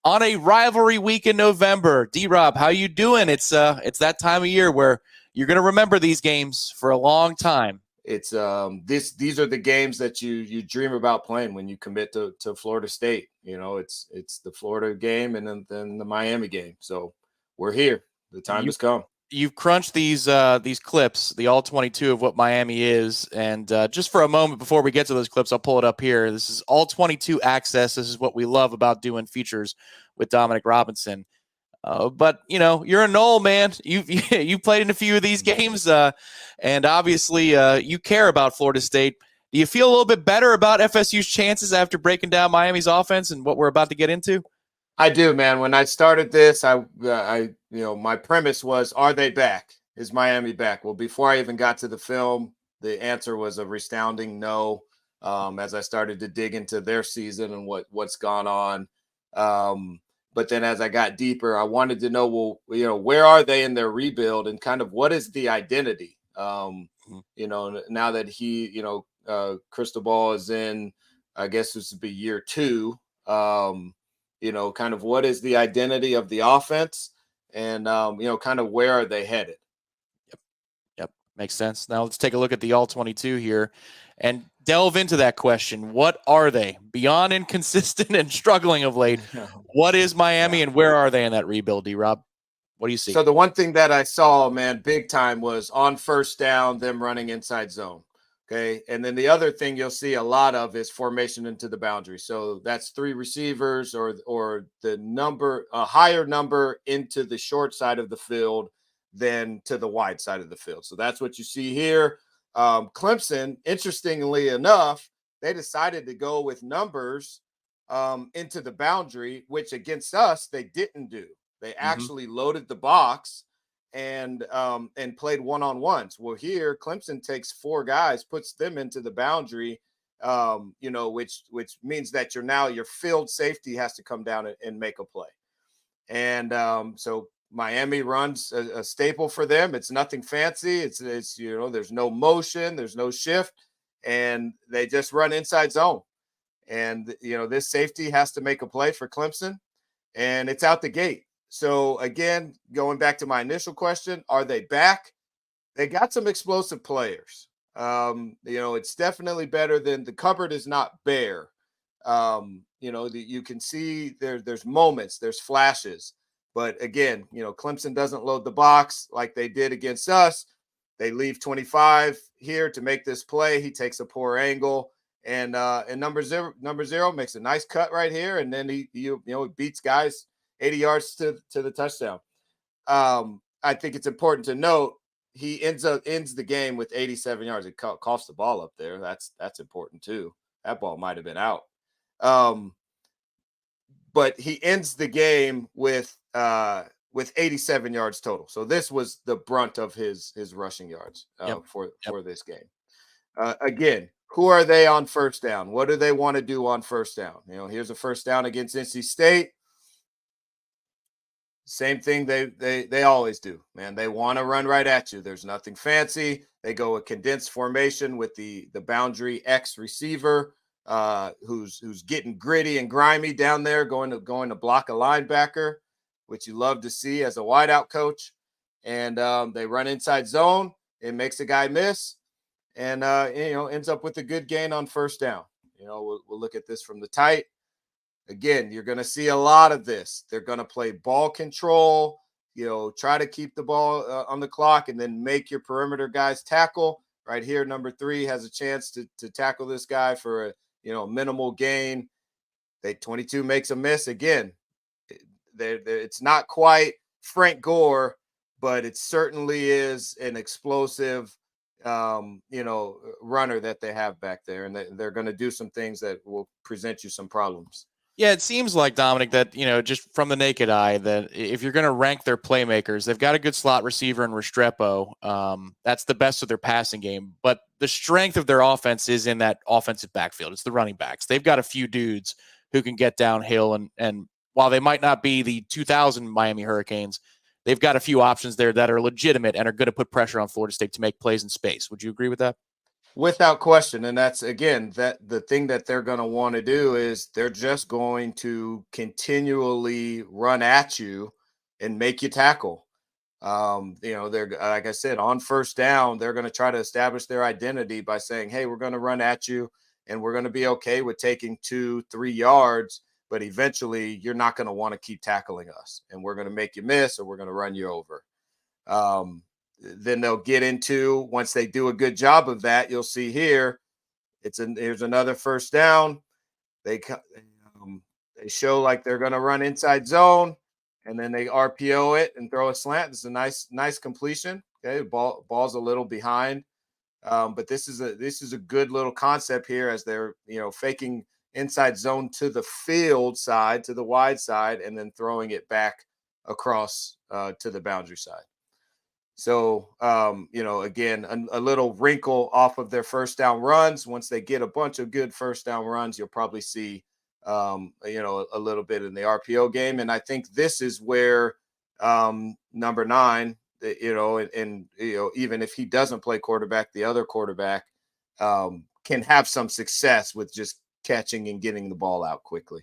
on a rivalry week in November. D-Rob, how you doing? It's that time of year where you're going to remember these games for a long time. It's these are the games that you dream about playing when you commit to Florida State. It's the Florida game and then the Miami game. So we're here. The time has come. You've crunched these clips, the all 22 of what Miami is, and just for a moment before we get to those clips, I'll pull it up here. This is all 22 access. This is what we love about doing features with Dominic Robinson. But you're a Nole, man. You played in a few of these games, and obviously you care about Florida State. Do you feel a little bit better about FSU's chances after breaking down Miami's offense and what we're about to get into? I do, man. When I started this, my premise was, are they back? Is Miami back? Well, before I even got to the film, the answer was a resounding no. As I started to dig into their season and what's gone on. But then as I got deeper, I wanted to know, well, where are they in their rebuild and kind of what is the identity? Now that Cristobal is in, I guess this would be year 2. Kind of what is the identity of the offense and, kind of where are they headed? Yep. Makes sense. Now let's take a look at the all 22 here and delve into that question. What are they beyond inconsistent and struggling of late? What is Miami and where are they in that rebuild, D-Rob? What do you see? So the one thing that I saw, man, big time was on first down, them running inside zone. Okay. And then the other thing you'll see a lot of is formation into the boundary. So that's 3 receivers or a higher number into the short side of the field than to the wide side of the field. So that's what you see here. Clemson, interestingly enough, they decided to go with numbers into the boundary, which against us, they didn't do. They actually loaded the box and played one-on-ones. Well, here Clemson takes 4 guys, puts them into the boundary, which means that your field safety has to come down and make a play. And so Miami runs a staple for them. It's nothing fancy. It's there's no motion, there's no shift, and they just run inside zone. And this safety has to make a play for Clemson, and it's out the gate. So, again, going back to my initial question, are they back? They got some explosive players. It's definitely better than the cupboard is not bare. You can see there's moments, there's flashes. But, again, Clemson doesn't load the box like they did against us. They leave 25 here to make this play. He takes a poor angle. And number zero makes a nice cut right here. And then he beats guys 80 yards to the touchdown. I think it's important to note he ends the game with 87 yards. It coughs the ball up there. That's important too. That ball might have been out. But he ends the game with 87 yards total. So this was the brunt of his rushing yards for this game. Again, who are they on first down? What do they want to do on first down? Here's a first down against NC State. Same thing they always do, man. They want to run right at you. There's nothing fancy. They go a condensed formation with the boundary X receiver, who's getting gritty and grimy down there, going to block a linebacker, which you love to see as a wideout coach. And they run inside zone. It makes a guy miss, and ends up with a good gain on first down. We'll look at this from the tight. Again, you're going to see a lot of this. They're going to play ball control, try to keep the ball on the clock and then make your perimeter guys tackle. Right here, number 3 has a chance to tackle this guy for a minimal gain. 22 makes a miss. Again, it's not quite Frank Gore, but it certainly is an explosive runner that they have back there. And they're going to do some things that will present you some problems. Yeah, it seems like, Dominic, that, just from the naked eye, that if you're going to rank their playmakers, they've got a good slot receiver in Restrepo. That's the best of their passing game. But the strength of their offense is in that offensive backfield. It's the running backs. They've got a few dudes who can get downhill. And while they might not be the 2000 Miami Hurricanes, they've got a few options there that are legitimate and are going to put pressure on Florida State to make plays in space. Would you agree with that? Without question. And that's, again, that the thing that they're going to want to do is they're just going to continually run at you and make you tackle. They're, like I said, on first down, they're going to try to establish their identity by saying, hey, we're going to run at you and we're going to be okay with taking 2-3 yards, but eventually you're not going to want to keep tackling us and we're going to make you miss or we're going to run you over. Then they'll get into, once they do a good job of that, you'll see here, here's another first down. They show like they're going to run inside zone, and then they RPO it and throw a slant. It's a nice completion. Okay, ball's a little behind, but this is a good little concept here as they're faking inside zone to the field side, to the wide side, and then throwing it back across to the boundary side. So, again, a little wrinkle off of their first down runs. Once they get a bunch of good first down runs, you'll probably see, a little bit in the RPO game. And I think this is where number 9, even if he doesn't play quarterback, the other quarterback can have some success with just catching and getting the ball out quickly.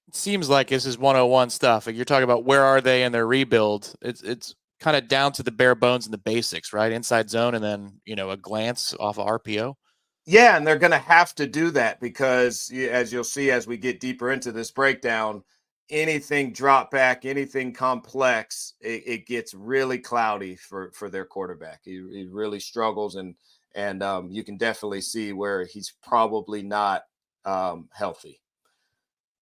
It seems like this is 101 stuff. Like you're talking about where are they in their rebuild? It's kind of down to the bare bones and the basics, right? Inside zone and then, a glance off of RPO. Yeah, and they're going to have to do that because, as you'll see as we get deeper into this breakdown, anything drop back, anything complex, it gets really cloudy for their quarterback. He really struggles, and you can definitely see where he's probably not healthy.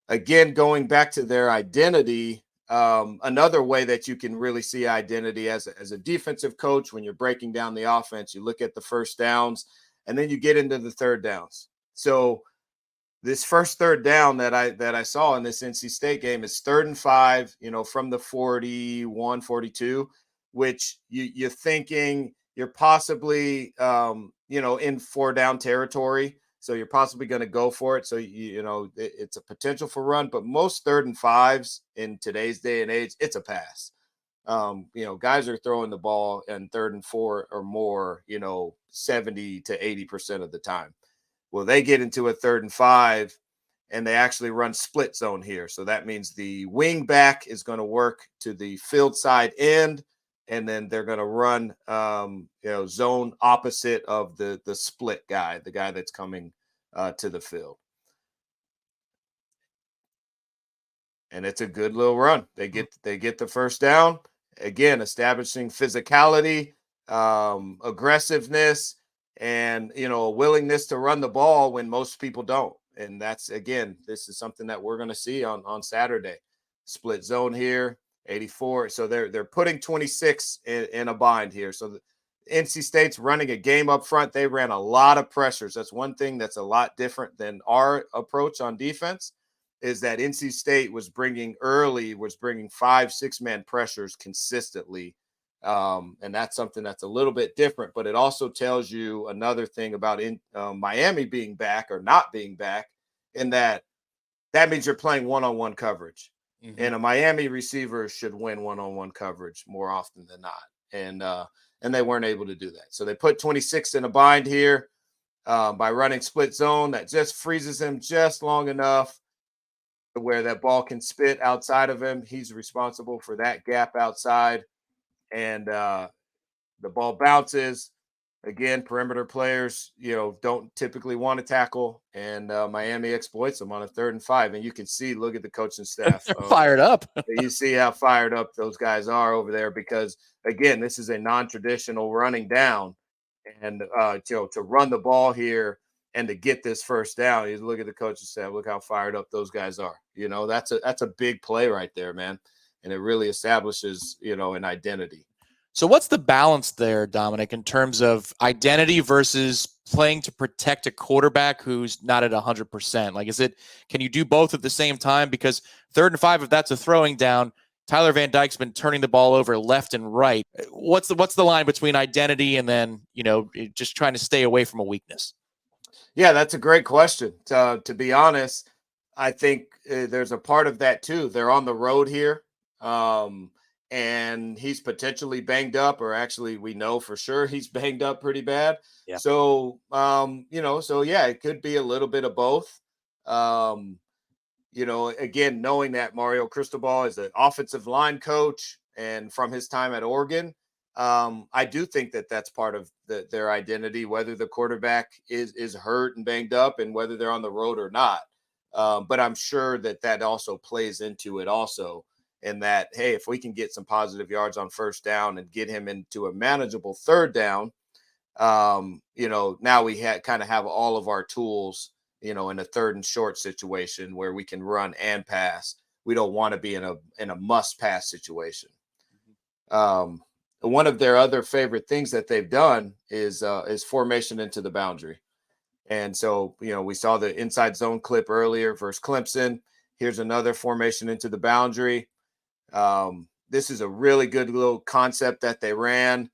Again, going back to their identity, another way that you can really see identity as a defensive coach when you're breaking down the offense, you look at the first downs and then you get into the third downs. So this first third down that I saw in this NC State game is 3rd and 5, from the 41, 42, which you're thinking you're possibly, in 4-down territory. So you're possibly going to go for it. So, it's a potential for run, but most 3rd and 5s in today's day and age, it's a pass. Guys are throwing the ball in 3rd and 4 or more, 70 to 80% of the time. Well, they get into a 3rd and 5 and they actually run split zone here. So that means the wing back is going to work to the field side end, and then they're going to run, zone opposite of the split guy, the guy that's coming to the field. And it's a good little run. They get the first down. Again, establishing physicality, aggressiveness, and a willingness to run the ball when most people don't. And that's, again, this is something that we're going to see on Saturday. Split zone here, 84. So they're putting 26 in a bind here. So NC State's running a game up front. They ran a lot of pressures. That's one thing that's a lot different than our approach on defense, is that NC State was bringing 5-6 man pressures consistently. And that's something that's a little bit different, but it also tells you another thing about Miami being back or not being back, in that means you're playing one-on-one coverage. Mm-hmm. And a Miami receiver should win one-on-one coverage more often than not. And they weren't able to do that. So they put 26 in a bind here by running split zone. That just freezes him just long enough to where that ball can spit outside of him. He's responsible for that gap outside. And the ball bounces. Again, perimeter players, don't typically want to tackle, and Miami exploits them on a 3rd and 5. And you can see, look at the coaching staff. Fired up. You see how fired up those guys are over there because, again, this is a non-traditional running down. And, to run the ball here and to get this first down, you look at the coaching staff, look how fired up those guys are. That's a big play right there, man. And it really establishes, an identity. So what's the balance there, Dominic, in terms of identity versus playing to protect a quarterback who's not at 100%? Like, can you do both at the same time? Because 3rd and 5, if that's a throwing down, Tyler Van Dyke's been turning the ball over left and right. What's the line between identity and then, just trying to stay away from a weakness? Yeah, that's a great question. To be honest, I think there's a part of that too. They're on the road here. and he's potentially banged up, or actually we know for sure he's banged up pretty bad. Yeah. So, so yeah, it could be a little bit of both. Um, again, knowing that Mario Cristobal is an offensive line coach and from his time at Oregon, I do think that that's part of their identity, whether the quarterback is hurt and banged up and whether they're on the road or not. But I'm sure that also plays into it also. And that, hey, if we can get some positive yards on first down and get him into a manageable third down, now we kind of have all of our tools, in a third and short situation where we can run and pass. We don't want to be in a must pass situation. One of their other favorite things that they've done is formation into the boundary. And so, we saw the inside zone clip earlier versus Clemson. Here's another formation into the boundary. This is a really good little concept that they ran.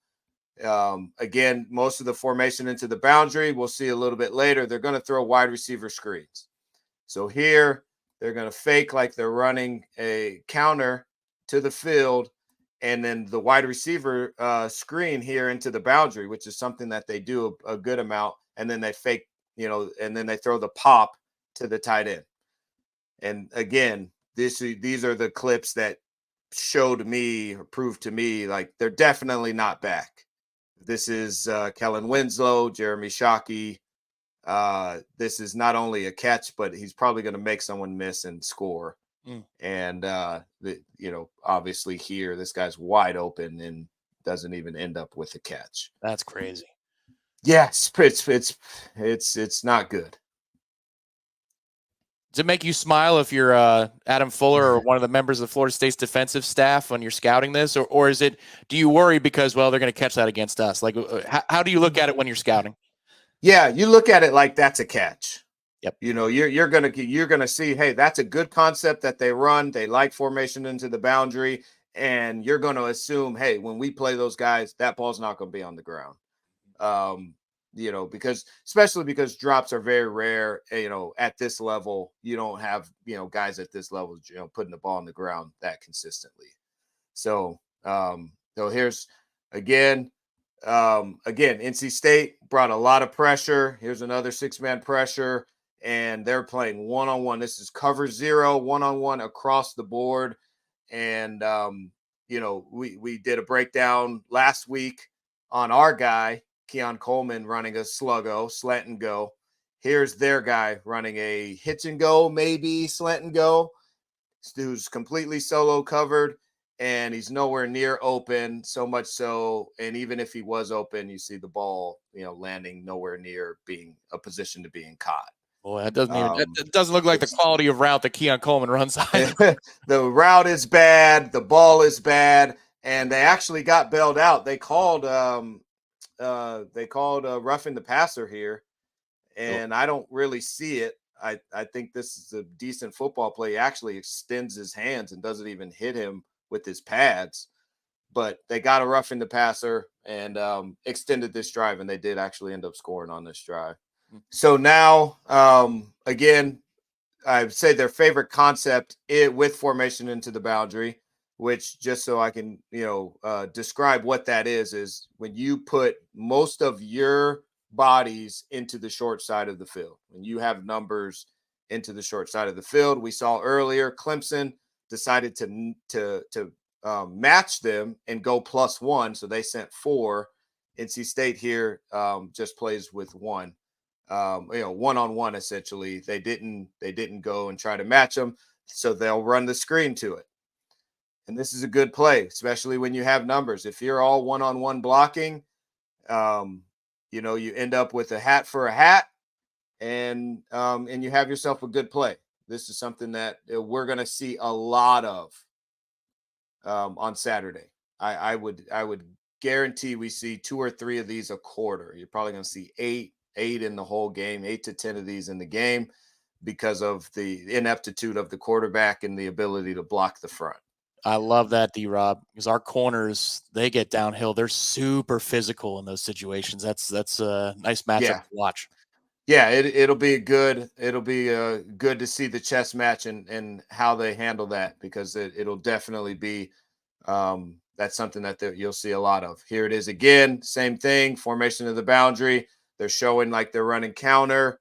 Again, most of the formation into the boundary, we'll see a little bit later, they're going to throw wide receiver screens. So here, they're going to fake like they're running a counter to the field, and then the wide receiver screen here into the boundary, which is something that they do a good amount. And then they fake, and then they throw the pop to the tight end. And again, these are the clips that showed me or proved to me like they're definitely not back. This is Kellen Winslow, Jeremy Shockey. This is not only a catch, but he's probably going to make someone miss and score. And, obviously here, this guy's wide open and doesn't even end up with a catch. That's crazy. Yes, it's not good. Does it make you smile if you're Adam Fuller or one of the members of Florida State's defensive staff when you're scouting this, or is it? Do you worry because they're going to catch that against us? Like, how do you look at it when you're scouting? Yeah, you look at it like that's a catch. Yep. You're gonna see, hey, that's a good concept that they run. They like formation into the boundary, and you're going to assume, hey, when we play those guys, that ball's not going to be on the ground. Especially because drops are very rare, at this level. You don't have, guys at this level, putting the ball on the ground that consistently. So here's again, NC State brought a lot of pressure. Here's another 6-man pressure, and they're playing one-on-one. This is cover 0, one-on-one across the board. And, we did a breakdown last week on our guy, Keon Coleman, running a slant and go. Here's their guy running a hitch and go, maybe slant and go, who's completely solo covered, and he's nowhere near open, so much so. And even if he was open, you see the ball, landing nowhere near being a position to being caught. Boy, that doesn't look like the quality of route that Keon Coleman runs either. The route is bad. The ball is bad. And they actually got bailed out. They called roughing the passer here, and I don't really see it. I think this is a decent football play. He actually extends his hands and doesn't even hit him with his pads, but they got a roughing the passer and extended this drive, and they did actually end up scoring on this drive. So now, again, I'd say their favorite concept with formation into the boundary, which, just so I can, describe what that is when you put most of your bodies into the short side of the field. When you have numbers into the short side of the field, we saw earlier Clemson decided to match them and go +1, so they sent 4. NC State here just plays with 1. One-on-one essentially. They didn't go and try to match them, so they'll run the screen to it. And this is a good play, especially when you have numbers. If you're all one-on-one blocking, you end up with a hat for a hat, and you have yourself a good play. This is something that we're going to see a lot of on Saturday. I would guarantee we see 2 or 3 of these a quarter. You're probably going to see 8 in the whole game, 8 to 10 of these in the game, because of the ineptitude of the quarterback and the ability to block the front. I love that, D-Rob, because our corners, they get downhill. They're super physical in those situations. That's a nice matchup to watch. Yeah, it'll be good. It'll be good to see the chess match and how they handle that, because it'll definitely be That's something that you'll see a lot of. Here it is again, same thing, formation of the boundary. They're showing like they're running counter,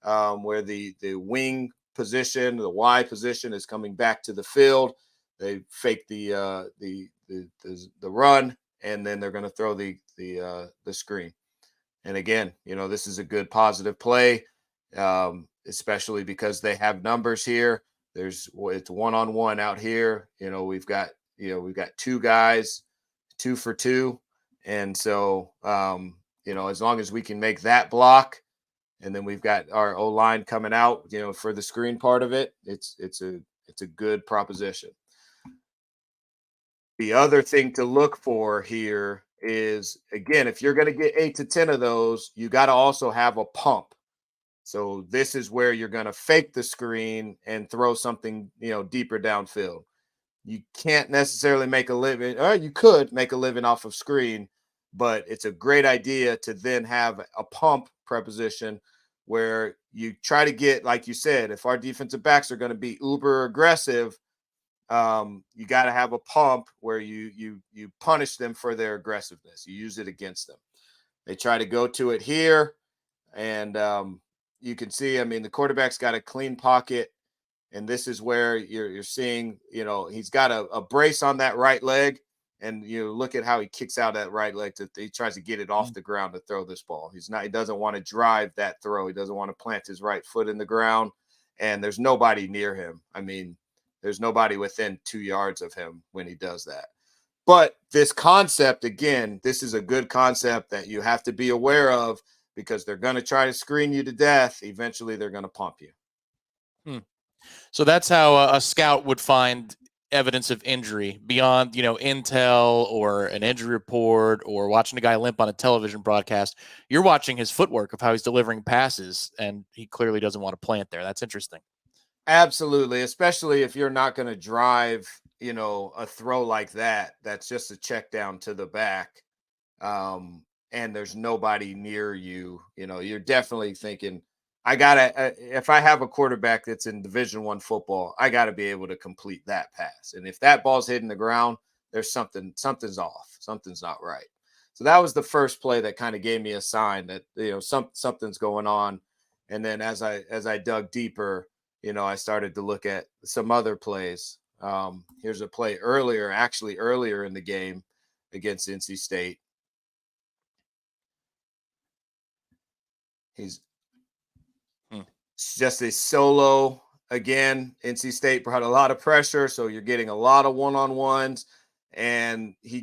where the wing position, the Y position, is coming back to the field. They fake the run, and then they're going to throw the screen. And again, this is a good positive play, especially because they have numbers here. It's 1-on-1 out here. We've got two guys, 2 for 2, and so as long as we can make that block, and then we've got our O line coming out, for the screen part of it, it's a good proposition. The other thing to look for here is, again, if you're going to get 8 to 10 of those, you got to also have a pump. So this is where you're going to fake the screen and throw something, deeper downfield. You can't necessarily make a living, or you could make a living off of screen, but it's a great idea to then have a pump preposition where you try to get, like you said, if our defensive backs are going to be uber aggressive, you got to have a pump where you punish them for their aggressiveness. You use it against them. They try to go to it here, and you can see, the quarterback's got a clean pocket, and this is where you're seeing, he's got a brace on that right leg, and you look at how he kicks out that right leg. He tries to get it off the ground to throw this ball. He doesn't want to drive that throw. He doesn't want to plant his right foot in the ground, and there's nobody near him. There's nobody within 2 yards of him when he does that. But this concept, again, this is a good concept that you have to be aware of, because they're going to try to screen you to death. Eventually, they're going to pump you. So that's how a scout would find evidence of injury beyond, intel or an injury report or watching a guy limp on a television broadcast. You're watching his footwork of how he's delivering passes, and he clearly doesn't want to plant there. That's interesting. Absolutely, especially if you're not going to drive, a throw like that. That's just a check down to the back, and there's nobody near you. You're definitely thinking, I gotta. If I have a quarterback that's in Division I football, I got to be able to complete that pass. And if that ball's hitting the ground, there's something's off. Something's not right. So that was the first play that kind of gave me a sign that something's going on. And then as I dug deeper, I started to look at some other plays. Here's a play earlier in the game against NC State. He's just a solo. Again, NC State brought a lot of pressure, so you're getting a lot of one-on-ones, and he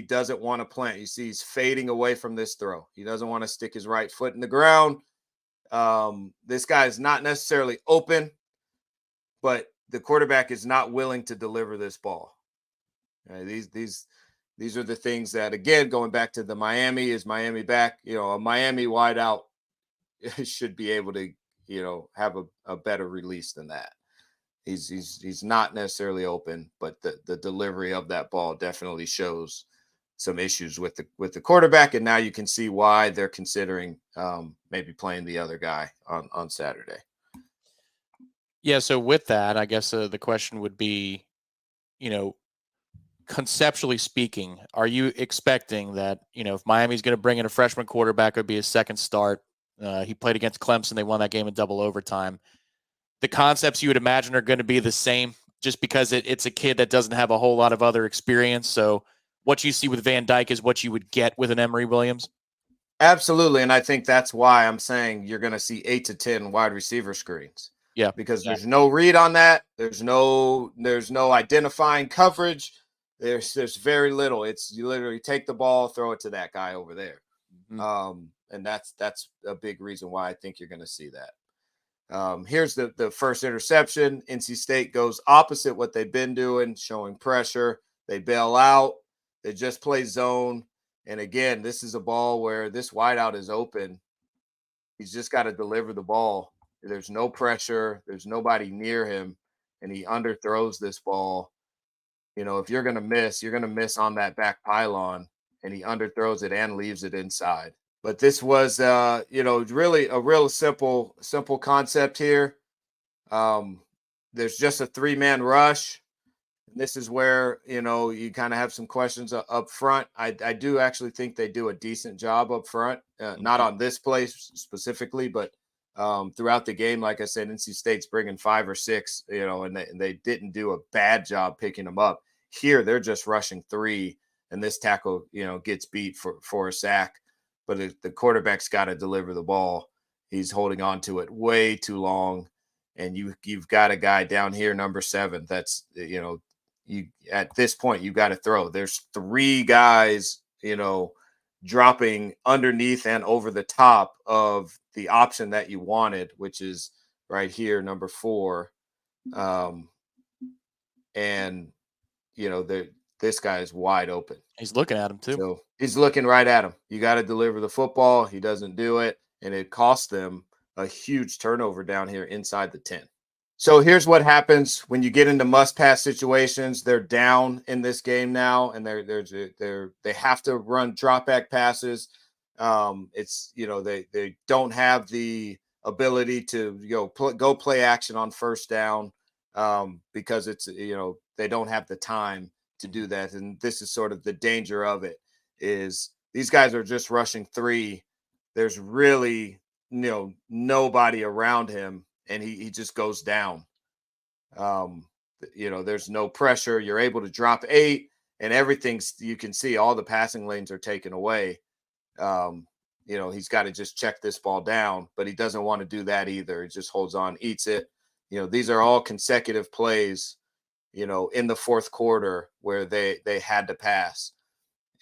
doesn't want to plant. You see he's fading away from this throw. He doesn't want to stick his right foot in the ground. This guy is not necessarily open, but the quarterback is not willing to deliver this ball. These are the things that, again, going back to the Miami, is Miami back? A Miami wideout should be able to, have a better release than that. He's not necessarily open, but the delivery of that ball definitely shows some issues with the quarterback, and now you can see why they're considering maybe playing the other guy on Saturday. Yeah, so with that, I guess the question would be, conceptually speaking, are you expecting that, if Miami's going to bring in a freshman quarterback, it would be his second start? He played against Clemson. They won that game in double overtime. The concepts you would imagine are going to be the same, just because it's a kid that doesn't have a whole lot of other experience. So what you see with Van Dyke is what you would get with an Emory Williams. Absolutely. And I think that's why I'm saying you're going to see 8 to 10 wide receiver screens. Yeah. Because there's no read on that. There's no identifying coverage. There's very little. It's you literally take the ball, throw it to that guy over there. Mm-hmm. And that's a big reason why I think you're going to see that. Here's the first interception. NC State goes opposite what they've been doing, showing pressure. They bail out. They just play zone. And again, this is a ball where this wideout is open. He's just got to deliver the ball. There's no pressure. There's nobody near him. And he underthrows this ball. If you're going to miss, you're going to miss on that back pylon. And he underthrows it and leaves it inside. But this was, really a real simple concept here. There's just a 3-man rush. This is where, you kind of have some questions up front. I do actually think they do a decent job up front, not Mhm. on this play specifically, but throughout the game. Like I said, NC State's bringing 5 or 6, and they didn't do a bad job picking them up. Here, they're just rushing 3, and this tackle, gets beat for a sack. But the quarterback's got to deliver the ball. He's holding on to it way too long, and you've got a guy down here, number 7. That's you at this point you got to throw. There's 3 guys, dropping underneath and over the top of the option that you wanted, which is right here, number 4. Um, and this guy is wide open. He's looking at him too. So he's looking right at him. You got to deliver the football. He doesn't do it, and it cost them a huge turnover down here inside the 10. So here's what happens when you get into must-pass situations. They're down in this game now, and they have to run drop-back passes. They don't have the ability to go play action on first down, because it's they don't have the time to do that. And this is sort of the danger of it, is these guys are just rushing 3. There's really nobody around him, and he just goes down. Um, there's no pressure. You're able to drop 8, and everything's, you can see all the passing lanes are taken away. He's got to just check this ball down, but he doesn't want to do that either. He just holds on, eats it. These are all consecutive plays, in the fourth quarter where they had to pass.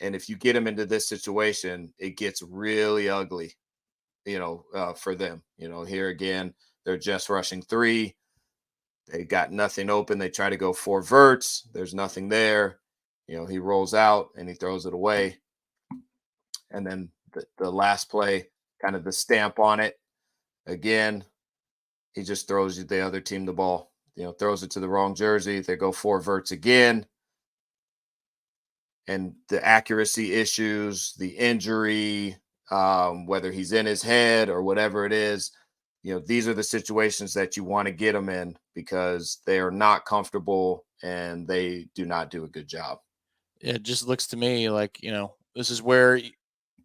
And if you get him into this situation, it gets really ugly, for them. Here again, they're just rushing 3. They got nothing open. They try to go 4 verts. There's nothing there. He rolls out and he throws it away. And then the last play, kind of the stamp on it. Again, he just throws the other team the ball. Throws it to the wrong jersey. They go 4 verts again. And the accuracy issues, the injury, whether he's in his head or whatever it is, these are the situations that you want to get them in, because they are not comfortable and they do not do a good job. It just looks to me like, this is where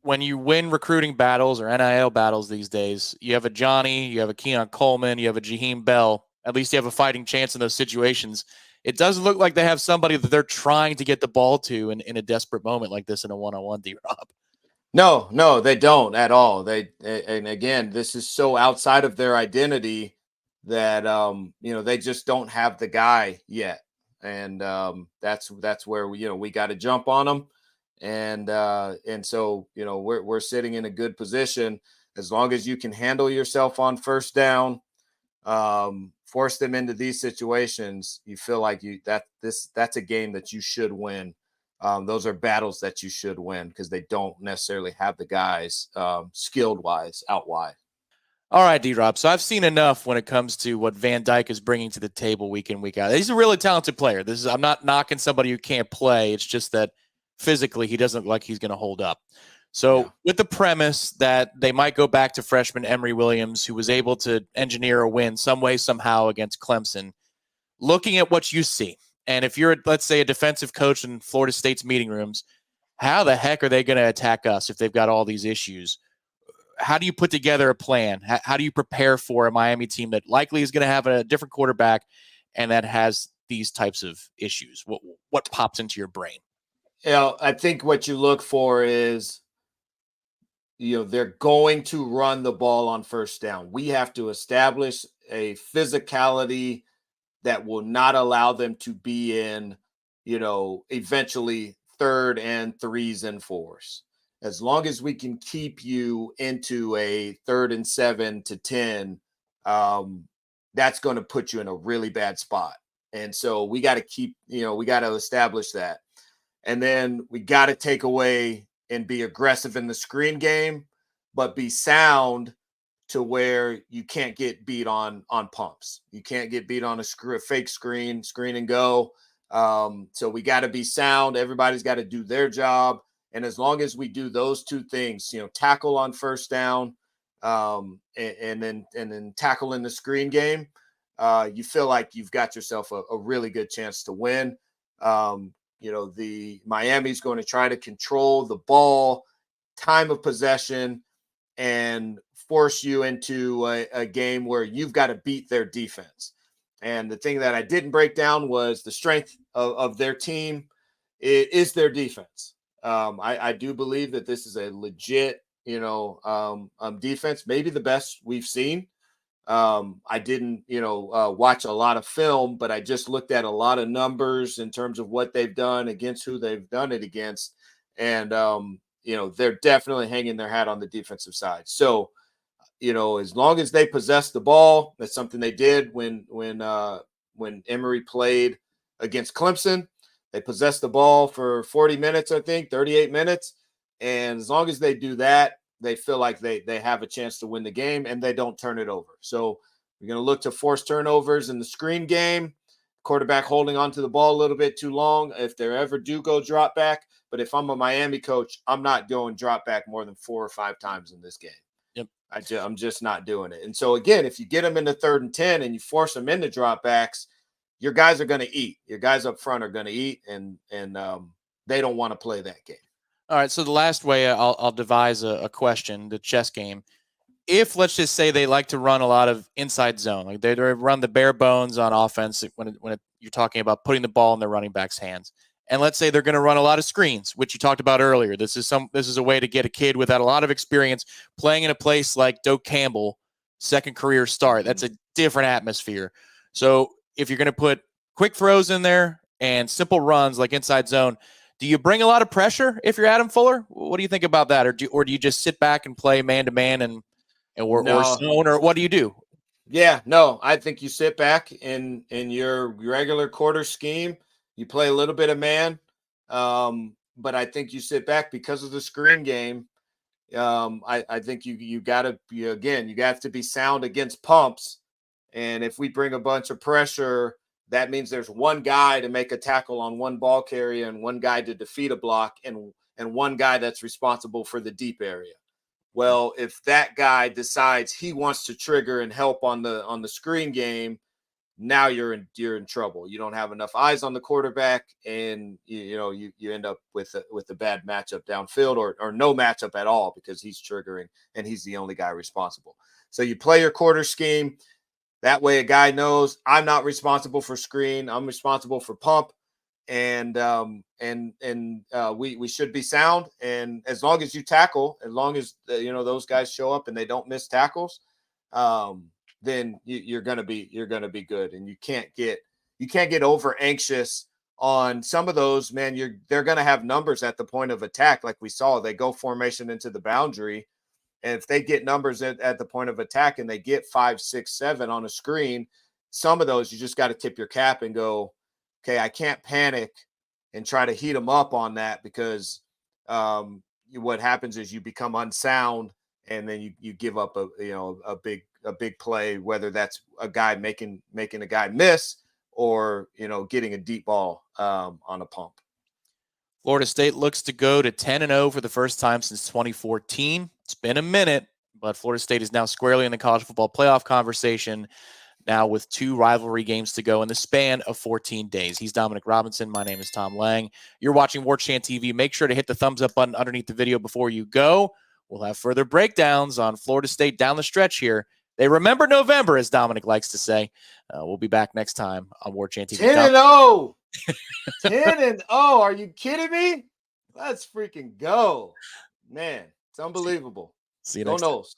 when you win recruiting battles or NIL battles these days, you have a Johnny, you have a Keon Coleman, you have a Jaheim Bell. At least you have a fighting chance in those situations. It doesn't look like they have somebody that they're trying to get the ball to in a desperate moment like this in a one-on-one, D-Rob. No, they don't at all. And again, this is so outside of their identity that they just don't have the guy yet. And that's where we got to jump on them. And so we're sitting in a good position. As long as you can handle yourself on first down, force them into these situations, you feel like that's a game that you should win. Those are battles that you should win, because they don't necessarily have the guys skilled wise out wide. All right, D-Rob. So I've seen enough when it comes to what Van Dyke is bringing to the table week in, week out. He's a really talented player. I'm not knocking somebody who can't play. It's just that physically he doesn't look like he's going to hold up. So with the premise that they might go back to freshman Emory Williams, who was able to engineer a win some way, somehow against Clemson, looking at what you see, and if you're, let's say, a defensive coach in Florida State's meeting rooms, how the heck are they going to attack us if they've got all these issues? How do you put together a plan? How do you prepare for a Miami team that likely is going to have a different quarterback and that has these types of issues? What pops into your brain? I think what you look for is, they're going to run the ball on first down. We have to establish a physicality that will not allow them to be in, eventually 3rd and 3s and 4s. As long as we can keep you into a 3rd and 7 to 10, that's going to put you in a really bad spot. And so we got to we got to establish that. And then we got to take away and be aggressive in the screen game, but be sound to where you can't get beat on pumps. You can't get beat on a fake screen and go. So we got to be sound. Everybody's got to do their job. And as long as we do those 2 things, tackle on first down, and then tackle in the screen game, you feel like you've got yourself a really good chance to win. The Miami's going to try to control the ball, time of possession, and force you into a game where you've got to beat their defense. And the thing that I didn't break down was the strength of their team. It is their defense. I do believe that this is a legit, defense, maybe the best we've seen. I didn't, watch a lot of film, but I just looked at a lot of numbers in terms of what they've done against who they've done it against. And, they're definitely hanging their hat on the defensive side. So, as long as they possess the ball, that's something they did when Emory played against Clemson. They possessed the ball for 40 minutes, I think, 38 minutes. And as long as they do that, they feel like they have a chance to win the game and they don't turn it over. So we're going to look to force turnovers in the screen game, quarterback holding onto the ball a little bit too long if they ever do go drop back. But if I'm a Miami coach, I'm not going drop back more than 4 or 5 times in this game. Yep. I'm just not doing it. And so, again, if you get them in the 3rd and 10 and you force them into dropbacks, your guys are going to eat. Your guys up front are going to eat, and they don't want to play that game. All right, so the last way I'll devise a question, the chess game. If, let's just say, they like to run a lot of inside zone, like they run the bare bones on offense when you're talking about putting the ball in their running back's hands. And let's say they're going to run a lot of screens, which you talked about earlier. This is a way to get a kid without a lot of experience playing in a place like Doak Campbell, second career start. That's a different atmosphere. So if you're going to put quick throws in there and simple runs like inside zone, do you bring a lot of pressure if you're Adam Fuller? What do you think about that? Or do you just sit back and play man-to-man or zone, or what do you do? Yeah, no, I think you sit back in your regular quarter scheme. You play a little bit of man, but I think you sit back because of the screen game. I think you got to be, again, you have to be sound against pumps. And if we bring a bunch of pressure, that means there's one guy to make a tackle on one ball carrier and one guy to defeat a block and one guy that's responsible for the deep area. Well, if that guy decides he wants to trigger and help on the screen game, now you're in trouble. You don't have enough eyes on the quarterback, and you end up with a bad matchup downfield or no matchup at all because he's triggering and he's the only guy responsible. So you play your quarter scheme. That way a guy knows I'm not responsible for screen. I'm responsible for pump. And we should be sound. And as long as you tackle, as long as those guys show up and they don't miss tackles, then you're gonna be good. And you can't get over anxious on some of those. Man, they're gonna have numbers at the point of attack, like we saw. They go formation into the boundary. And if they get numbers at the point of attack and they get 5, 6, 7 on a screen, some of those you just got to tip your cap and go, okay, I can't panic and try to heat them up on that because what happens is you become unsound and then you give up a big play, whether that's a guy making a guy miss or getting a deep ball on a pump. Florida State looks to go to 10-0 for the first time since 2014. It's been a minute, but Florida State is now squarely in the college football playoff conversation, now with 2 rivalry games to go in the span of 14 days. He's Dominic Robinson. My name is Tom Lang. You're watching Warchant TV. Make sure to hit the thumbs up button underneath the video before you go. We'll have further breakdowns on Florida State down the stretch here. They remember November, as Dominic likes to say. We'll be back next time on Warchant TV. 10-0. 10-0. Are you kidding me? Let's freaking go. Man, it's unbelievable. See you next time. Noles.